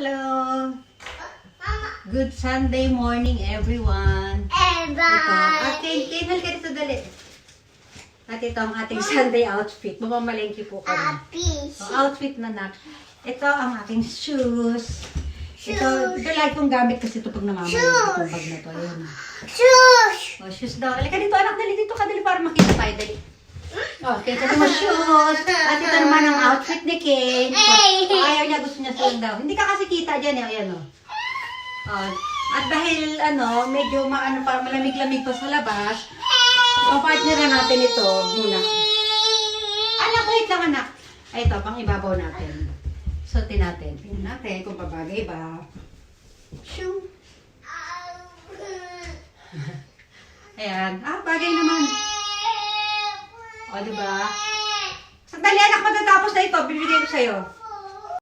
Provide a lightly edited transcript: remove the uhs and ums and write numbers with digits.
Hello! Good Sunday morning, everyone! Ito, Ken, halika dito dali. At ito ang ating Sunday outfit. Mamamalengke po kami. Outfit na nak. Ito ang aking shoes. Ito lagi kong gamit kasi ito pag namamalengke itong bag na to. Ayan. Shoes daw. Halika dito, anak, dali dito ka, dali para makita tayo, dali. Okay, ito mo shoes. At ito naman ang outfit ni Ken. Ayaw niya, gusto niya sulang daw. Hindi ka kasi kita dyan eh. Ayan o. At dahil medyo malamig-lamig pa sa labas, papartner na natin ito muna. Anak, wait lang anak. Ay, ito, pang ibabaw natin. Suotin natin. Tingnan natin kung pabagay ba. Shoo! Ayan. Bagay naman. O, diba? Sandali anak, matatapos na ito. Bibigay ko sa'yo.